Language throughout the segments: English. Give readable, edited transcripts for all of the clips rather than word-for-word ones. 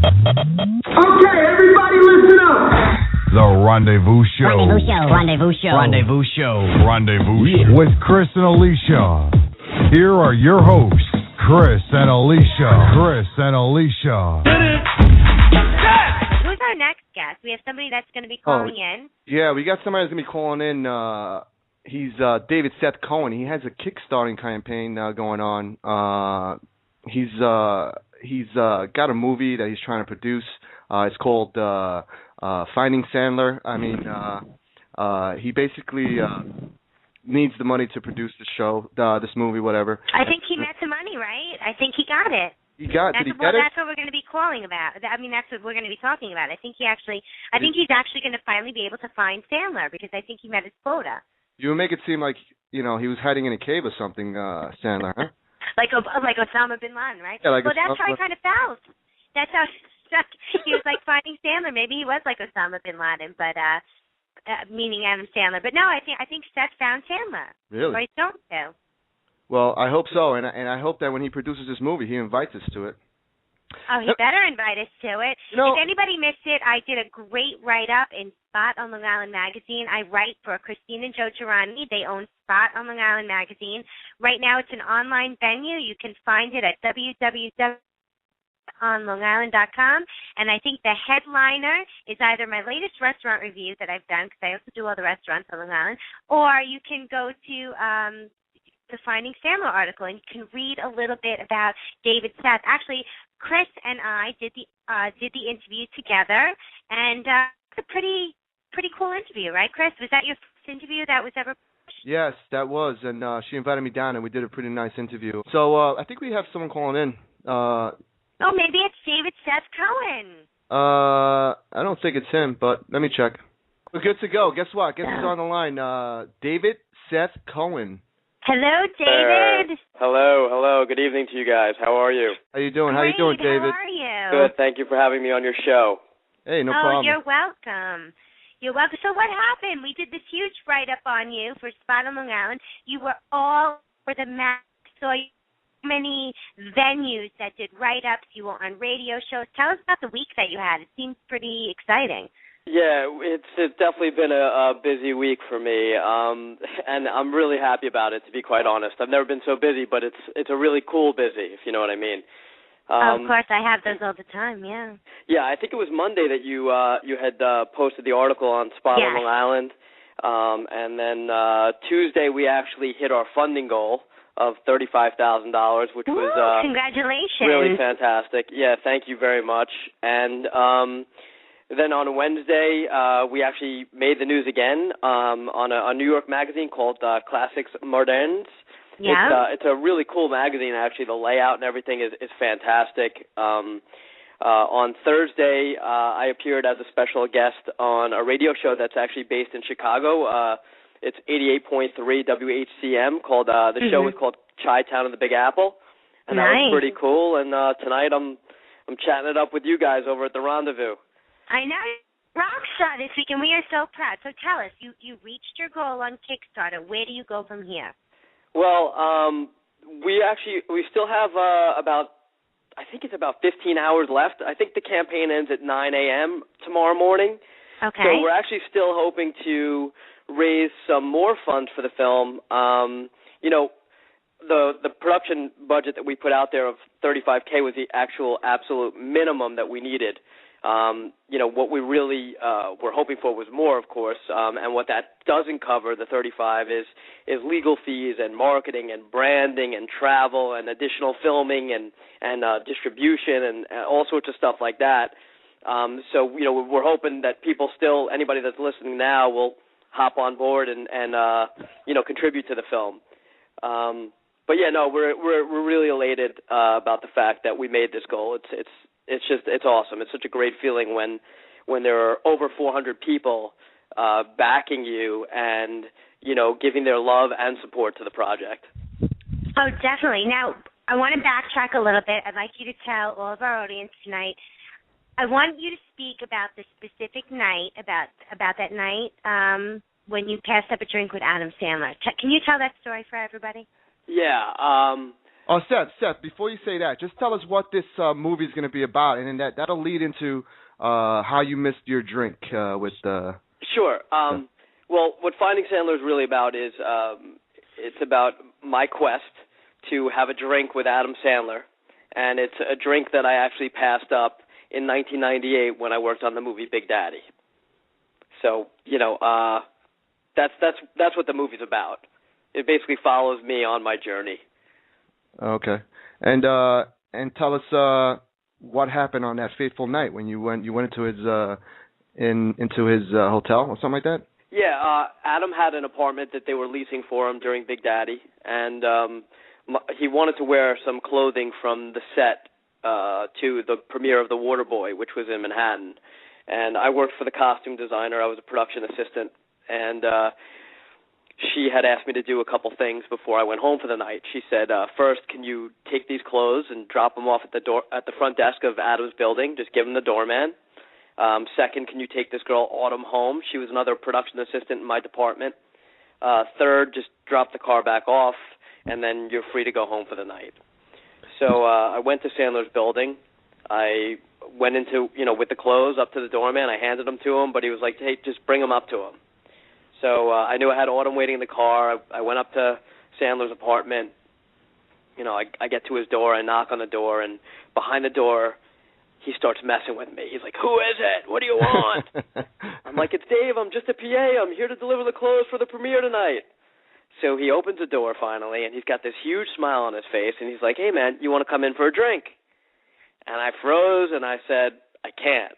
Okay, everybody listen up. The Rendezvous Show. Rendezvous Show. Rendezvous Show. Rendezvous Show. Rendezvous Show. With Cris and Alysia. Here are your hosts, Cris and Alysia. Cris and Alysia. Who's our next guest? We have somebody that's going to be calling in. Yeah, we got somebody that's going to be calling in. He's David Seth Cohen. He has a Kickstarting campaign going on. He's got a movie that he's trying to produce. It's called Finding Sandler. I mean, he basically needs the money to produce the show, this movie, whatever. I think he met the money, right? I think he got it. Did he get it? That's what we're going to be calling about. I mean, that's what we're going to be talking about. I think he's actually going to finally be able to find Sandler because I think he met his quota. You would make it seem like, he was hiding in a cave or something, Sandler, huh? like Osama bin Laden, right? Yeah, that's how I kind of felt. That's how he was like Finding Sandler. Maybe he was like Osama bin Laden, but meaning Adam Sandler. But no, I think Seth found Sandler. Really? Or he's going to. Well, I hope so, and I hope that when he produces this movie, he invites us to it. Oh, he better invite us to it. If anybody missed it, I did a great write-up in Spot on Long Island magazine. I write for Christine and Joe Girani. They own Spot on Long Island magazine. Right now it's an online venue. You can find it at www.onlongisland.com. And I think the headliner is either my latest restaurant review that I've done, because I also do all the restaurants on Long Island, or you can go to the Finding Sandler article, and you can read a little bit about David Seth. Actually, Cris and I did the interview together, and it's a pretty cool interview, right, Cris? Was that your first interview that was ever published? Yes, that was, and she invited me down, and we did a pretty nice interview. So I think we have someone calling in. Maybe it's David Seth Cohen. I don't think it's him, but let me check. We're good to go. Guess what? Guess who's on the line? David Seth Cohen. Hello, David. Hello. Good evening to you guys. How are you? How you doing? Great. How you doing, David? How are you? Good. Thank you for having me on your show. Hey, no problem. Oh, you're welcome. You're welcome. So what happened? We did this huge write-up on you for Spot on Long Island. You were all over the map. So many venues that did write-ups. You were on radio shows. Tell us about the week that you had. It seems pretty exciting. Yeah, it's definitely been a busy week for me, and I'm really happy about it, to be quite honest. I've never been so busy, but it's a really cool busy, if you know what I mean. Of course, I have those all the time, yeah. Yeah, I think it was Monday that you had posted the article on Spot on Long Island, and then Tuesday we actually hit our funding goal of $35,000, which was congratulations. Really fantastic. Yeah, thank you very much. And then on Wednesday, we actually made the news again on a New York magazine called Classics Modernes. Yeah. It's a really cool magazine, actually. The layout and everything is fantastic. On Thursday, I appeared as a special guest on a radio show that's actually based in Chicago. It's 88.3 WHCM. Called the show is called Chi-Town of the Big Apple, and that was pretty cool. And tonight I'm chatting it up with you guys over at the Rendezvous. I know. Rockstar this week, and we are so proud. So tell us, you reached your goal on Kickstarter. Where do you go from here? Well, we still have I think it's about 15 hours left. I think the campaign ends at 9 a.m. tomorrow morning. Okay. So we're actually still hoping to raise some more funds for the film. The production budget that we put out there of $35K was the actual absolute minimum that we needed. What we really were hoping for was more, of course, and what that doesn't cover, the 35, is legal fees and marketing and branding and travel and additional filming and distribution and all sorts of stuff like that. So we're hoping that anybody that's listening now will hop on board and contribute to the film. But yeah, no, we're really elated about the fact that we made this goal. It's awesome. It's such a great feeling when there are over 400 people backing you and giving their love and support to the project. Oh, definitely. Now, I want to backtrack a little bit. I'd like you to tell all of our audience tonight. I want you to speak about the specific night, about that night when you passed up a drink with Adam Sandler. Can you tell that story for everybody? Yeah. Oh, Seth, before you say that, just tell us what this movie is going to be about, and then that'll lead into how you missed your drink with the... Sure. Well, what Finding Sandler is really about is it's about my quest to have a drink with Adam Sandler, and it's a drink that I actually passed up in 1998 when I worked on the movie Big Daddy. So, that's what the movie's about. It basically follows me on my journey. Okay, and tell us what happened on that fateful night when you went into his hotel or something like that. Yeah, Adam had an apartment that they were leasing for him during Big Daddy, and he wanted to wear some clothing from the set to the premiere of The Waterboy, which was in Manhattan. And I worked for the costume designer. I was a production assistant, and she had asked me to do a couple things before I went home for the night. She said, first, can you take these clothes and drop them off at the front desk of Adam's building? Just give them the doorman. Second, can you take this girl Autumn home? She was another production assistant in my department. Third, just drop the car back off, and then you're free to go home for the night. So I went to Sandler's building. I went into, with the clothes up to the doorman. I handed them to him, but he was like, hey, just bring them up to him. So I knew I had Autumn waiting in the car. I went up to Sandler's apartment. I get to his door. I knock on the door, and behind the door, he starts messing with me. He's like, who is it? What do you want? I'm like, it's Dave. I'm just a PA. I'm here to deliver the clothes for the premiere tonight. So he opens the door finally, and he's got this huge smile on his face, and he's like, hey, man, you want to come in for a drink? And I froze, and I said, I can't.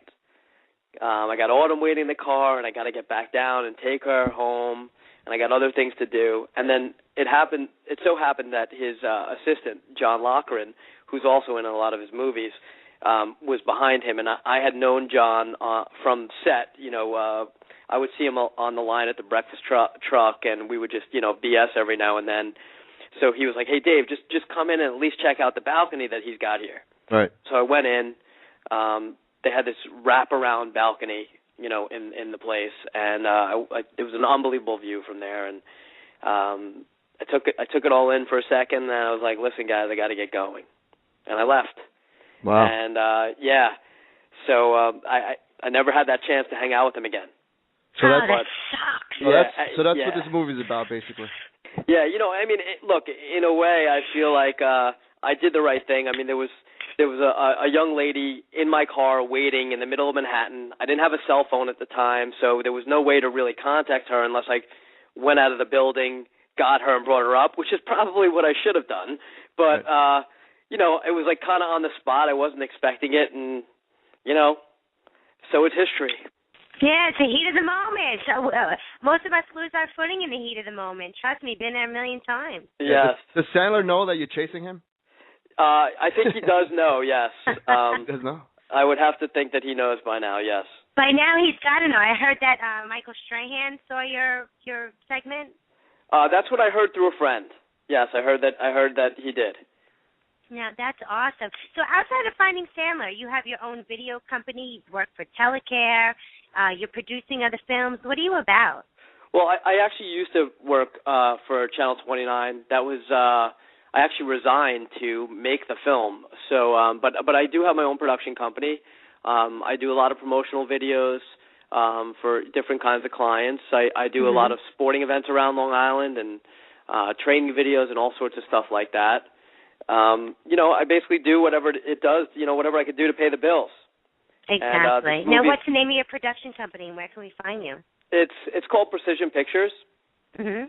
I got Autumn waiting in the car, and I got to get back down and take her home, and I got other things to do. And then it so happened that his assistant, John Loughran, who's also in a lot of his movies, was behind him. And I had known John from set. I would see him on the line at the breakfast truck, and we would just, BS every now and then. So he was like, hey, Dave, just come in and at least check out the balcony that he's got here. Right. So I went in. They had this wraparound balcony, in the place, and it was an unbelievable view from there. And I took it all in for a second, and I was like, listen, guys, I got to get going. And I left. Wow. And, so I never had that chance to hang out with him again. So that sucks. So that's what this movie's about, basically. Yeah, look, in a way, I feel like I did the right thing. I mean, there was a young lady in my car waiting in the middle of Manhattan. I didn't have a cell phone at the time, so there was no way to really contact her unless I went out of the building, got her, and brought her up, which is probably what I should have done. But, right. It was like kind of on the spot. I wasn't expecting it, and, so it's history. Yeah, it's the heat of the moment. So most of us lose our footing in the heat of the moment. Trust me, been there a million times. Yes. Does Sandler know that you're chasing him? I think he does know, yes. He does know? I would have to think that he knows by now, yes. By now he's got to know. I heard that Michael Strahan saw your segment. That's what I heard through a friend. Yes, I heard that he did. Now, that's awesome. So outside of Finding Sandler, you have your own video company, you work for Telecare, you're producing other films. What are you about? Well, I actually used to work for Channel 29. That was I actually resigned to make the film. So, but I do have my own production company. I do a lot of promotional videos for different kinds of clients. I do a lot of sporting events around Long Island and training videos and all sorts of stuff like that. I basically do whatever it does, whatever I could do to pay the bills. Exactly. Now, what's the name of your production company, and where can we find you? It's called Precision Pictures. Mm-hmm.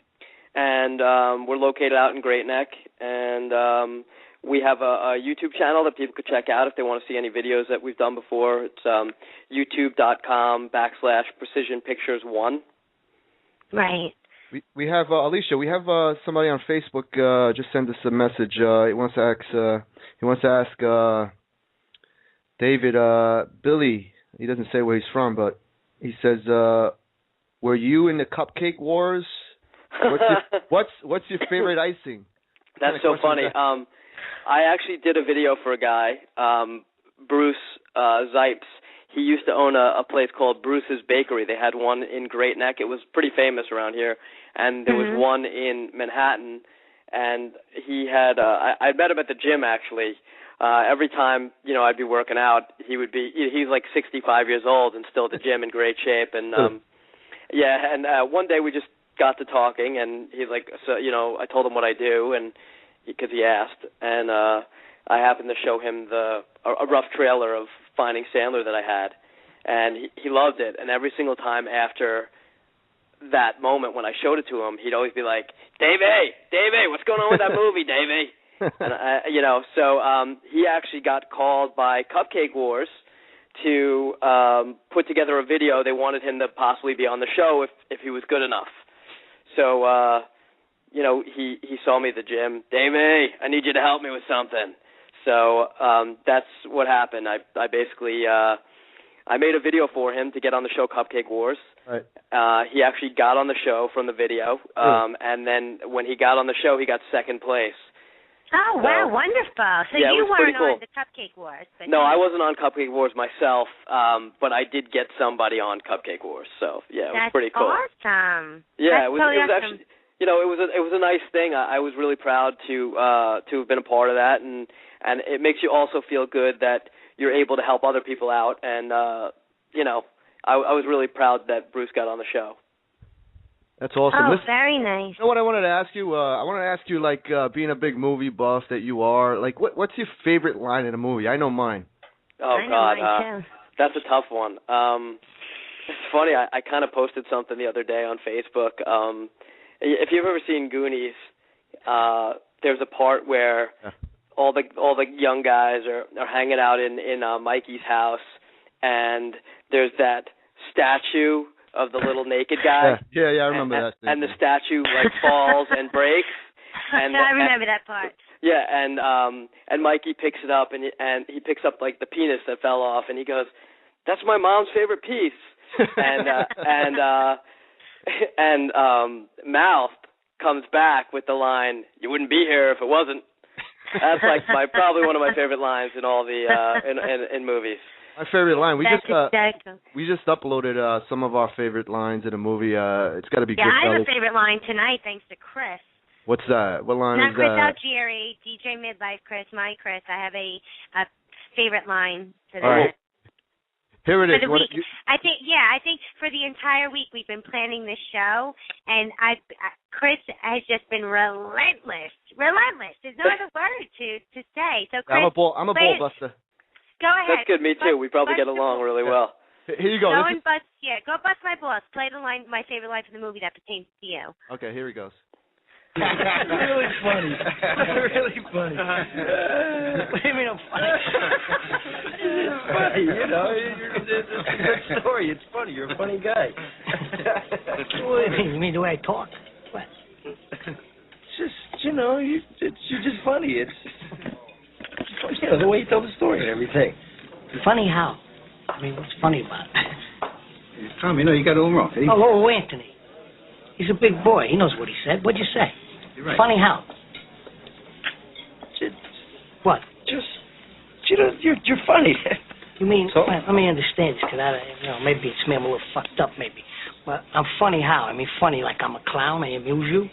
And we're located out in Great Neck, and we have a YouTube channel that people could check out if they want to see any videos that we've done before. It's youtube.com/PrecisionPictures1. Right. We have Alysia. We have somebody on Facebook just sent us a message. He wants to ask David, Billy. He doesn't say where he's from, but he says, "Were you in the Cupcake Wars? What's your favorite icing?" That's so funny. I actually did a video for a guy, Bruce Zipes. He used to own a place called Bruce's Bakery. They had one in Great Neck. It was pretty famous around here. And there was one in Manhattan. and he had I met him at the gym actually. Every time, I'd be working out, he's like 65 years old and still at the gym in great shape. And, one day we just got to talking, and he's like, so, I told him what I do, and because he asked, and I happened to show him a rough trailer of Finding Sandler that I had, and he loved it. And every single time after that moment when I showed it to him, he'd always be like, Davey, what's going on with that movie, Davey? And so he actually got called by Cupcake Wars to put together a video. They wanted him to possibly be on the show if he was good enough. So he saw me at the gym. Davey, I need you to help me with something. So that's what happened. I basically I made a video for him to get on the show Cupcake Wars. Right. He actually got on the show from the video, and then when he got on the show, he got second place. Oh, wow, wonderful. So yeah, you weren't cool. on the Cupcake Wars. But no, I wasn't on Cupcake Wars myself, but I did get somebody on Cupcake Wars. So, yeah, it was pretty cool. That's awesome. Yeah, That's it was awesome. actually, it was a nice thing. I was really proud to have been a part of that, and it makes you also feel good that you're able to help other people out. And, I was really proud that Bruce got on the show. That's awesome. Oh, Listen, very nice. You know what I wanted to ask you? I wanted to ask you, like, being a big movie buff that you are, like, what's your favorite line in a movie? I know mine. Oh, I know God. mine too. That's a tough one. It's funny. I kind of posted something the other day on Facebook. If you've ever seen Goonies, there's a part where all the young guys are hanging out in Mikey's house, and there's that statue of the little naked guy. Yeah, I remember that. And the statue falls and breaks. And I remember that part. Yeah, and Mikey picks it up, and he picks up the penis that fell off, and he goes, "That's my mom's favorite piece." and Mouth comes back with the line, "You wouldn't be here if it wasn't." That's probably one of my favorite lines in all the in movies. My favorite line. We That's just uploaded some of our favorite lines in a movie. It's got to be good. Yeah, I have a favorite line tonight, thanks to Cris. What's that? What line Not is Cris that? Algieri, DJ Midlife Cris, my Cris. I have a favorite line today. All right. Here it is. For the week. I think for the entire week we've been planning this show, and Cris has just been relentless. There's no other word to say. So Cris, I'm a ball buster. Go ahead. That's good. Me too. We probably get along really well. Here you go. Go bust my balls. Play the line, my favorite line from the movie that pertains to you. Okay, here he goes. Really funny. Really funny. What do you mean I'm funny? It's funny, it's a good story. It's funny. You're a funny guy. What do you mean? You mean the way I talk? What? It's just, you're just funny. It's the way you tell the story and everything. Funny how? I mean, what's funny about it? Tom, you got it all wrong. Oh, Anthony. He's a big boy. He knows what he said. What'd you say? You're right. Funny how? What? You're funny. You mean, so? Let me understand this, because maybe it's me, I'm a little fucked up, maybe. But I'm funny how? I mean, funny like I'm a clown, I amuse you?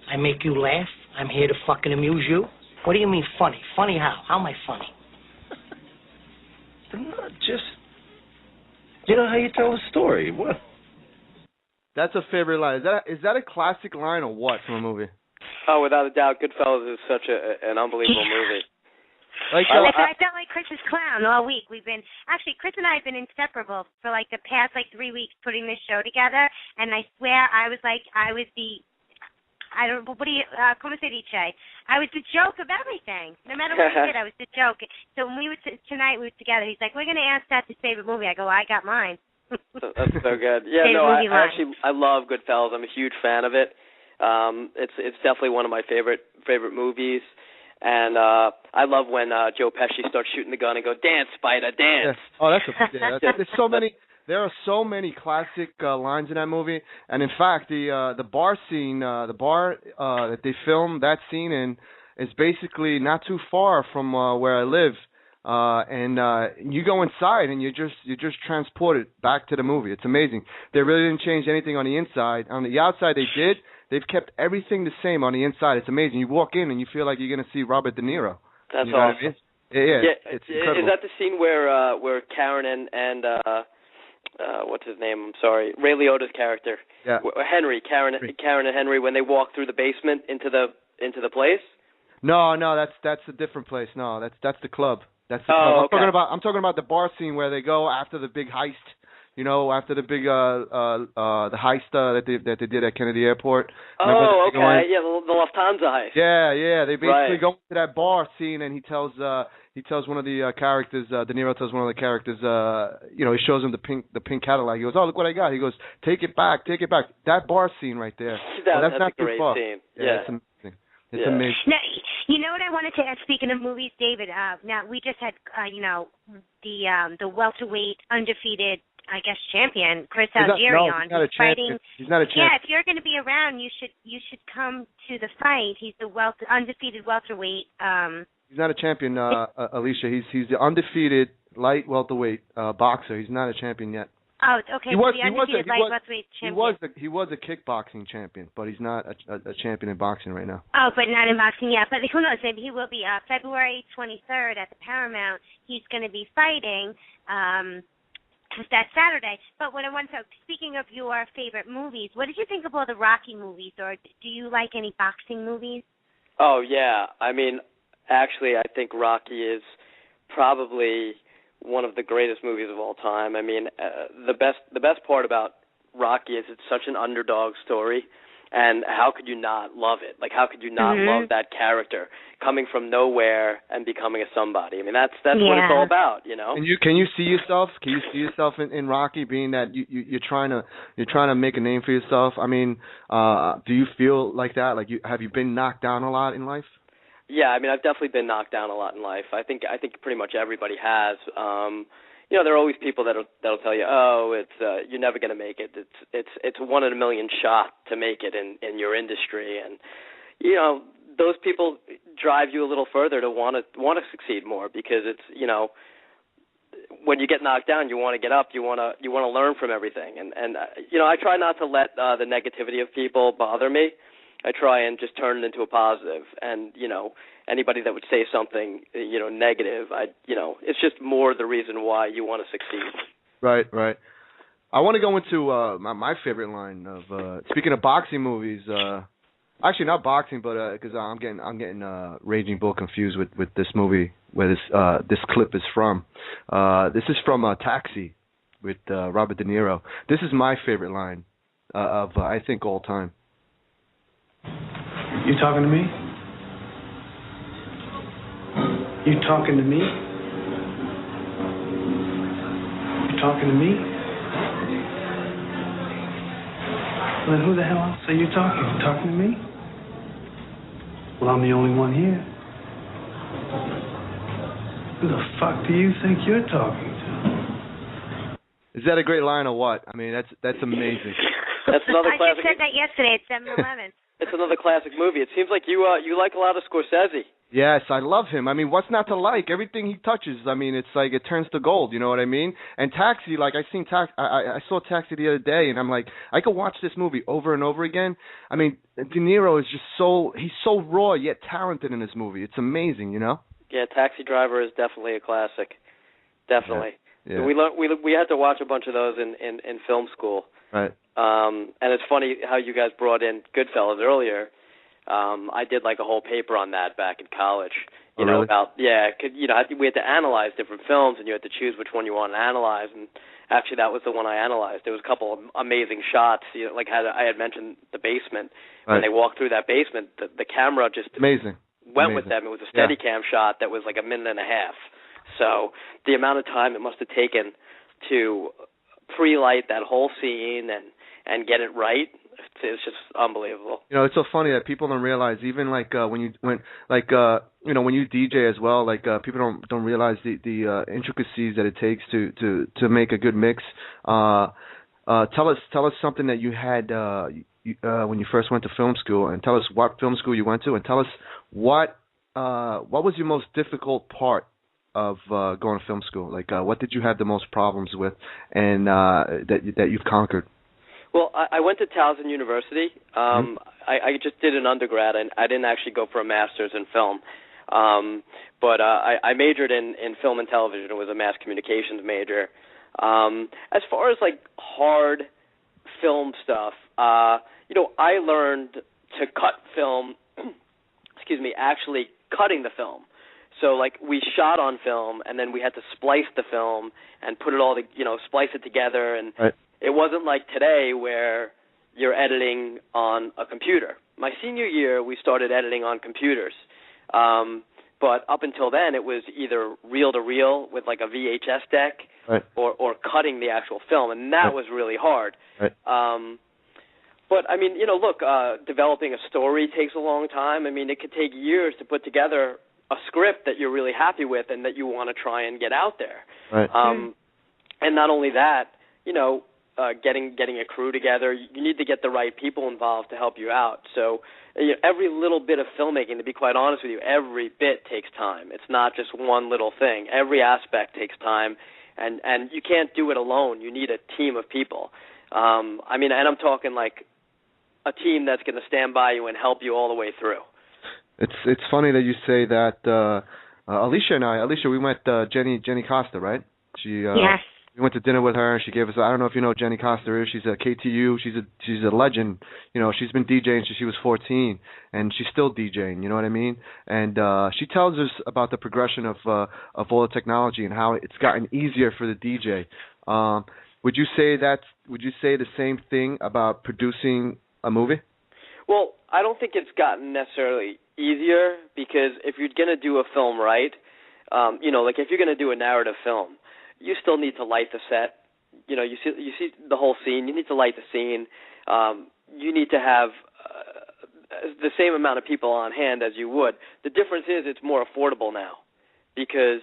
I make you laugh? I'm here to fucking amuse you? What do you mean funny? Funny how? How am I funny? Just, how you tell a story. What? That's a favorite line. Is that a classic line or what from a movie? Oh, without a doubt, Goodfellas is such an unbelievable movie. I felt like Chris's clown all week. Chris and I have been inseparable for the past 3 weeks putting this show together, and I swear I was como se dice? I was the joke of everything. No matter what we did, I was the joke. So when tonight we were together, he's like, we're going to ask Seth his favorite movie. I go, well, I got mine. That's so good. Yeah, I love Goodfellas. I'm a huge fan of it. It's definitely one of my favorite movies. And I love when Joe Pesci starts shooting the gun and go, "Dance, Spider, dance." Yeah. Oh, there's so many. There are so many classic lines in that movie, and in fact, the bar scene, that they filmed that scene in, is basically not too far from where I live. And you go inside, and you're just transported back to the movie. It's amazing. They really didn't change anything on the inside. On the outside, they did. they've kept everything the same on the inside. It's amazing. You walk in and you feel like you're going to see Robert De Niro. That's you know awesome. What I mean? Yeah, it's incredible. Is that the scene where Karen and what's his name? I'm sorry, Ray Liotta's character, Karen and Henry, when they walk through the basement into the place? No, that's a different place. No, that's the club. That's the club. Okay. I'm talking about the bar scene where they go after the big heist. You know, after the big the heist that they did at Kennedy Airport. Oh, okay. Yeah, the Lufthansa heist. Yeah. They basically go to that bar scene, and he tells one of the characters, De Niro tells one of the characters, he shows him the pink Cadillac. He goes, "Oh, look what I got." He goes, "Take it back." That bar scene right there. That's not a great scene. Yeah, it's amazing. It's amazing. Now, you know what I wanted to ask, speaking of movies, David, now we just had, the welterweight undefeated, I guess, champion, Cris on. He's not a champion. He's not a champion. Yeah, if you're going to be around, you should come to the fight. He's the undefeated welterweight. He's not a champion, Alysia. He's the undefeated light welterweight boxer. He's not a champion yet. Oh, okay. He was a kickboxing champion, but he's not a champion in boxing right now. Oh, but not in boxing yet. But who knows? Maybe he will be. February 23rd at the Paramount, he's going to be fighting that Saturday. But what I want to, speaking of your favorite movies, what did you think of all the Rocky movies, or do you like any boxing movies? Oh, yeah. I mean, actually, I think Rocky is probably one of the greatest movies of all time. I mean, the best part about Rocky is it's such an underdog story, and how could you not love it? Like, how could you not love that character coming from nowhere and becoming a somebody? I mean, that's what it's all about, you know. And can you see yourself? Can you see yourself in Rocky, being that you're trying to make a name for yourself? I mean, do you feel like that? Like, have you been knocked down a lot in life? Yeah, I mean, I've definitely been knocked down a lot in life. I think pretty much everybody has. There are always people that'll tell you, "Oh, it's you're never going to make it. It's a 1 in a million shot to make it in your industry." And those people drive you a little further to want to succeed more, because it's when you get knocked down, you want to get up. You want to learn from everything. And I try not to let the negativity of people bother me. I try and just turn it into a positive, and anybody that would say something negative, it's just more the reason why you want to succeed. Right. I want to go into my favorite line of speaking of boxing movies. Actually, not boxing, but because I'm getting Raging Bull confused with this movie where this clip is from. This is from Taxi with Robert De Niro. This is my favorite line of I think all time. You talking to me? You talking to me? You talking to me? Well, then who the hell else are you talking? You talking to me? Well, I'm the only one here. Who the fuck do you think you're talking to? Is that a great line or what? I mean, that's amazing. That's another I classic. just said that yesterday at 7-Eleven. It's another classic movie. It seems like you like a lot of Scorsese. Yes, I love him. I mean, what's not to like? Everything he touches, I mean, it's like it turns to gold. You know what I mean? And Taxi, like I saw Taxi the other day, and I'm like, I could watch this movie over and over again. I mean, De Niro is just he's so raw yet talented in this movie. It's amazing, you know? Yeah, Taxi Driver is definitely a classic. Definitely. Yeah. We had to watch a bunch of those in film school. Right. And it's funny how you guys brought in Goodfellas earlier. I did like a whole paper on that back in college. You know, really? We had to analyze different films, and you had to choose which one you want to analyze. And actually, that was the one I analyzed. There was a couple of amazing shots. Like I had mentioned the basement. Right. When they walked through that basement, the camera just went with them. It was a Steadicam shot that was like a minute and a half. So the amount of time it must have taken to pre-light that whole scene and get it right, it's just unbelievable. It's so funny that people don't realize, even like when you DJ as well, like people don't realize the intricacies that it takes to make a good mix. Tell us something that you had when you first went to film school, and tell us what film school you went to, and tell us what was your most difficult part of going to film school. Like what did you have the most problems with, and that you've conquered? Well, I went to Towson University. I just did an undergrad, and I didn't actually go for a master's in film. But I majored in film and television. It was a mass communications major. As far as like hard film stuff, I learned to cut film. Actually cutting the film. So like we shot on film, and then we had to splice the film and put it all, splice it together, and It wasn't like today where you're editing on a computer. My senior year, we started editing on computers. But up until then, it was either reel-to-reel with like a VHS deck or cutting the actual film, and that was really hard. But, I mean, developing a story takes a long time. I mean, it could take years to put together a script that you're really happy with and that you want to try and get out there. And not only that, getting a crew together, you need to get the right people involved to help you out. So every little bit of filmmaking, to be quite honest with you, every bit takes time. It's not just one little thing. Every aspect takes time, and you can't do it alone. You need a team of people. And I'm talking like a team that's going to stand by you and help you all the way through. It's funny that you say that. Alysia, we met Jenny Costa, right? Yes. We went to dinner with her, and she gave us. I don't know if you know who Jenny Costa is. She's a KTU. She's a legend. She's been DJing since she was 14, and she's still DJing. You know what I mean? And she tells us about the progression of all the technology and how it's gotten easier for the DJ. Would you say the same thing about producing a movie? Well, I don't think it's gotten necessarily easier, because if you're going to do a film right, like if you're going to do a narrative film, you still need to light the set. You see the whole scene. You need to light the scene. You need to have the same amount of people on hand as you would. The difference is it's more affordable now, because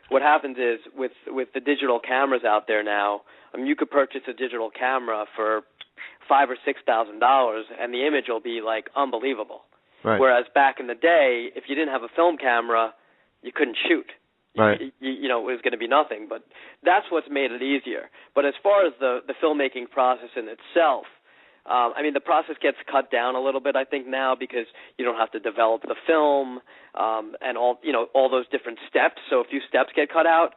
what happens is with the digital cameras out there now, you could purchase a digital camera for $5,000 or $6,000, and the image will be like unbelievable. Whereas back in the day, if you didn't have a film camera, you couldn't shoot. It was going to be nothing. But that's what's made it easier. But as far as the filmmaking process in itself, the process gets cut down a little bit, I think, now, because you don't have to develop the film and all those different steps. So a few steps get cut out.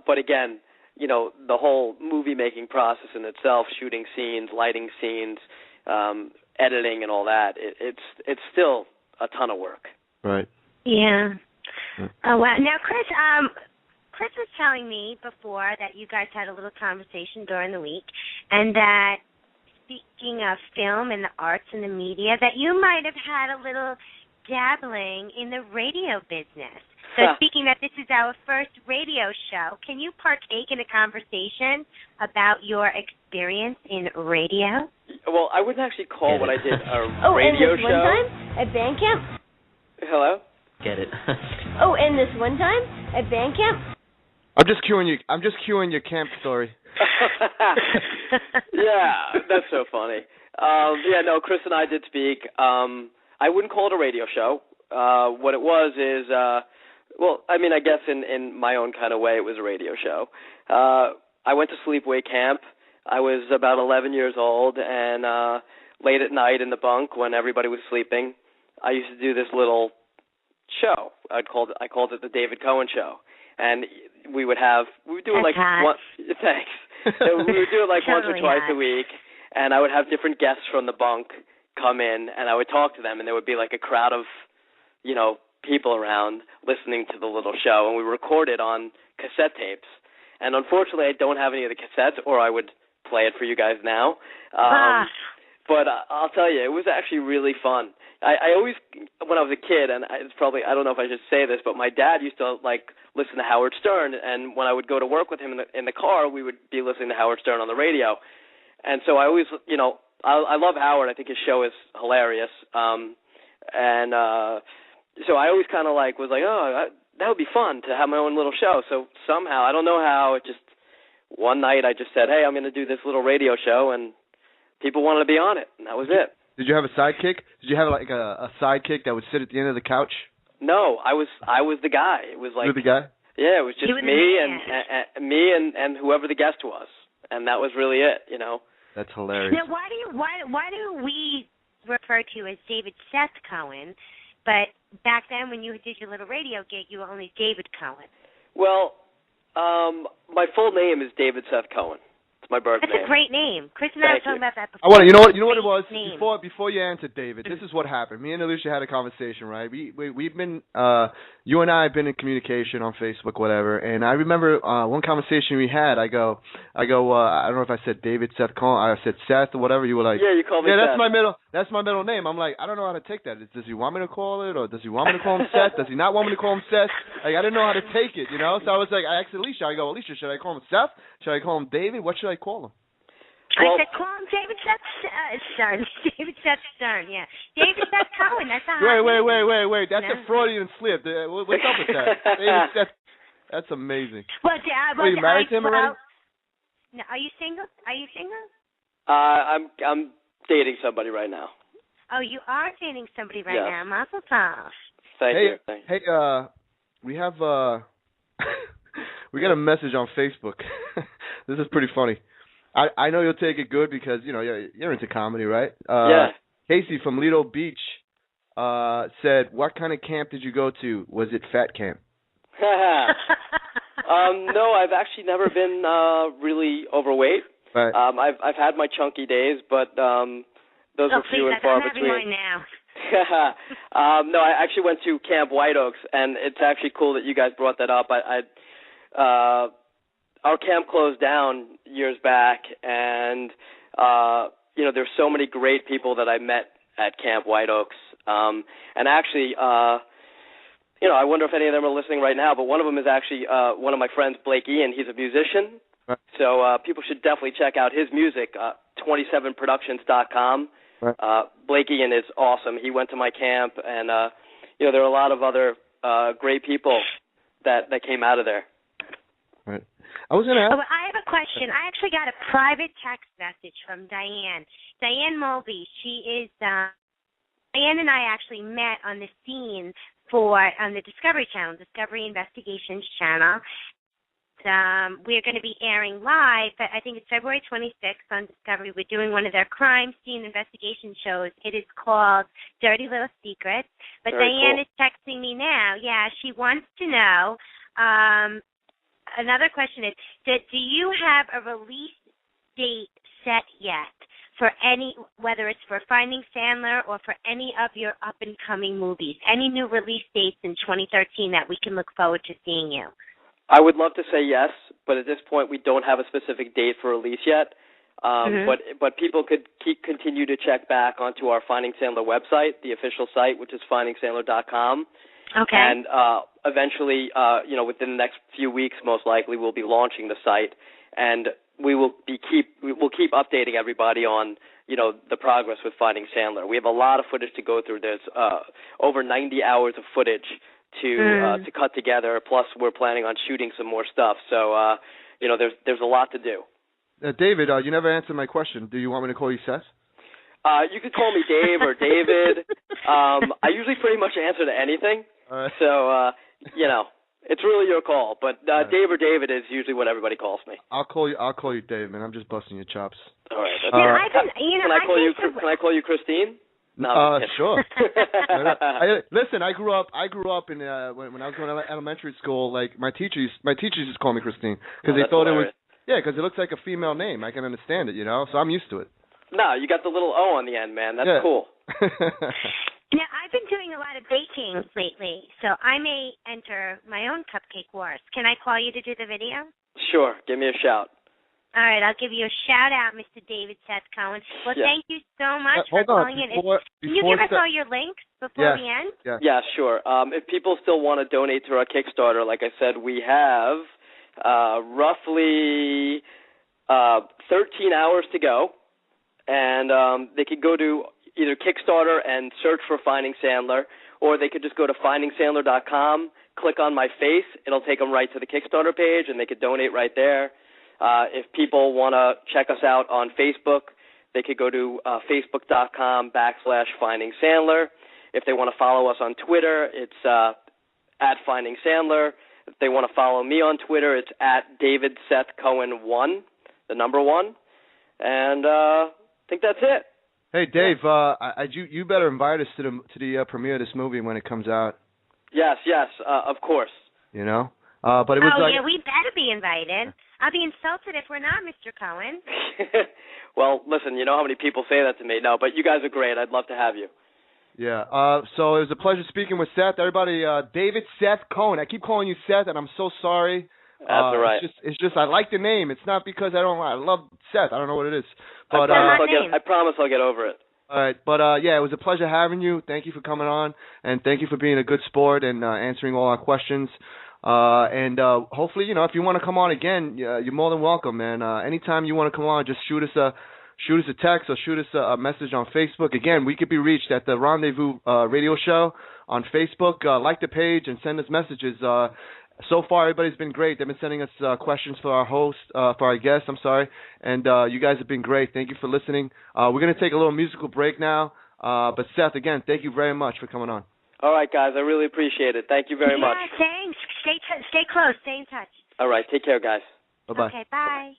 But again, the whole movie-making process in itself, shooting scenes, lighting scenes, editing and all that, it's still a ton of work. Right. Yeah. Oh, wow. Now, Cris was telling me before that you guys had a little conversation during the week, and that speaking of film and the arts and the media, that you might have had a little dabbling in the radio business. So speaking that this is our first radio show, can you partake in a conversation about your experience in radio? Well, I wouldn't actually call what I did a radio show. Oh, and this one time at band camp? Hello? Get it. Oh, and this one time at band camp? I'm just cueing your camp story. Yeah, that's so funny. Cris and I did speak. I wouldn't call it a radio show. What it was is, I guess in my own kind of way, it was a radio show. I went to sleepaway camp. I was about 11 years old, and late at night in the bunk when everybody was sleeping, I used to do this little show. I called it the David Cohen Show, and we would do it like once. Thanks. We would do it like once or twice a week, and I would have different guests from the bunk come in, and I would talk to them, and there would be like a crowd of, people around listening to the little show, and we recorded on cassette tapes. And unfortunately, I don't have any of the cassettes, or I would play it for you guys now. But I'll tell you, it was actually really fun. I always, when I was a kid, and it's probably, I don't know if I should say this, but my dad used to listen to Howard Stern, and when I would go to work with him in the car, we would be listening to Howard Stern on the radio. And so I always, I love Howard. I think his show is hilarious. So I always kind of was like, that would be fun to have my own little show. So somehow, I don't know how, one night I just said, hey, I'm going to do this little radio show, and people wanted to be on it, and that was it. Did you have a sidekick? Did you have a sidekick that would sit at the end of the couch? No, I was the guy. It was like, you were the guy? Yeah, it was just me and whoever the guest was, and that was really it. That's hilarious. Now, why do we refer to you as David Seth Cohen, but back then when you did your little radio gig, you were only David Cohen? Well, my full name is David Seth Cohen. It's my birth name. That's a great name. Chris and I were talking about that before. I want to. You know what it was? Name. Before you answer, David, this is what happened. Me and Alysia had a conversation, right? We've been you and I have been in communication on Facebook, whatever. And I remember one conversation we had. I go. I don't know if I said David Seth Cohen. I said Seth or whatever. You were like, yeah, you called me. Yeah, Seth. that's my middle name. I'm like, I don't know how to take that. Does he want me to call it, or does he want me to call him Seth? Does he not want me to call him Seth? Like, I didn't know how to take it, you know. So I was like, I asked Alysia. I go, Alysia, should I call him Seth? Should I call him David? What should I call him? I said, call him David Seth Stern. David Seth Stern, yeah. David Seth Cohen, that's a hot name. Wait. That's a Freudian slip. What's up with that? David Seth, that's amazing. Well, Are you married to him already? No, are you single? I'm dating somebody right now. Oh, you are dating somebody right now. Mazel tov. Thank you. Hey, we have we got a message on Facebook. This is pretty funny. I know you'll take it good because, you know, you're into comedy, right? Yeah. Casey from Lido Beach said, what kind of camp did you go to? Was it fat camp? No, I've actually never been really overweight. Right. I've had my chunky days, but those were few and far between. I'm having mine now. No, I actually went to Camp White Oaks, and it's actually cool that you guys brought that up. Our camp closed down years back, and you know, there's so many great people that I met at Camp White Oaks. And actually, you know, I wonder if any of them are listening right now, but one of them is actually one of my friends, Blake Ian. He's a musician. Right. So people should definitely check out his music, 27productions.com. Right. Blake Ian is awesome. He went to my camp, and you know, there are a lot of other great people that came out of there. Right. I was going to ask. Oh, I have a question. I actually got a private text message from Diane. Diane Mulvey. She is. Diane and I actually met on the scene on the Discovery Channel, Discovery Investigations Channel. We're going to be airing live, I think it's February 26th on Discovery. We're doing one of their crime scene investigation shows. It is called Dirty Little Secrets. But Diane is texting me now. Yeah, she wants to know, another question is, do you have a release date set yet for whether it's for Finding Sandler or for any of your up-and-coming movies? Any new release dates in 2013 that we can look forward to seeing you? I would love to say yes, but at this point we don't have a specific date for release yet. But people could continue to check back onto our Finding Sandler website, the official site, which is findingsandler.com. Okay. And eventually, you know, within the next few weeks, most likely, we'll be launching the site, and we'll keep updating everybody on, you know, the progress with Finding Sandler. We have a lot of footage to go through. There's over 90 hours of footage to cut together. Plus, we're planning on shooting some more stuff. So, you know, there's a lot to do. David, you never answered my question. Do you want me to call you Seth? You could call me Dave or David. I usually pretty much answer to anything. So, you know, it's really your call. But Dave or David is usually what everybody calls me. I'll call you Dave, man. I'm just busting your chops. All right. Can I call you Christine? No. Sure. Listen, I grew up in when I was going to elementary school. Like my teachers just called me Christine because they thought hilarious. because it looks like a female name. I can understand it, you know. So I'm used to it. No, you got the little O on the end, man. That's cool. Now, I've been doing a lot of baking lately, so I may enter my own cupcake wars. Can I call you to do the video? Sure. Give me a shout. All right, I'll give you a shout-out, Mr. David Seth Cohen. Well, thank you so much for calling in. Can you give us all your links before we end? Yeah, sure. If people still want to donate to our Kickstarter, like I said, we have roughly 13 hours to go, and they could go to either Kickstarter and search for Finding Sandler, or they could just go to findingsandler.com, click on my face. It'll take them right to the Kickstarter page, and they could donate right there. If people want to check us out on Facebook, they could go to facebook.com/Finding Sandler. If they want to follow us on Twitter, it's at Finding Sandler. If they want to follow me on Twitter, it's at David Seth Cohen 1, the number 1. And I think that's it. Hey, Dave, you better invite us to the premiere of this movie when it comes out. Yes, of course. You know? But it was yeah, we better be invited. I'll be insulted if we're not, Mr. Cohen. Well, listen, you know how many people say that to me. No, but you guys are great. I'd love to have you. Yeah. So it was a pleasure speaking with Seth. Everybody, David Seth Cohen. I keep calling you Seth, and I'm so sorry. That's all right. It's just I like the name. It's not because I love Seth. I don't know what it is. But I promise I'll get over it. All right. But yeah, it was a pleasure having you. Thank you for coming on, and thank you for being a good sport and answering all our questions. And hopefully, if you want to come on again, you're more than welcome, man. Anytime you want to come on, just shoot us a text or shoot us a message on Facebook. Again, we could be reached at the Rendezvous radio show on Facebook. Like the page and send us messages. So far, everybody's been great. They've been sending us questions for our host, for our guests, and you guys have been great. Thank you for listening. We're going to take a little musical break now. But Seth, again, thank you very much for coming on. All right, guys, I really appreciate it. Thank you very much. Thanks. Stay close. Stay in touch. All right, take care, guys. Bye-bye. Okay, bye.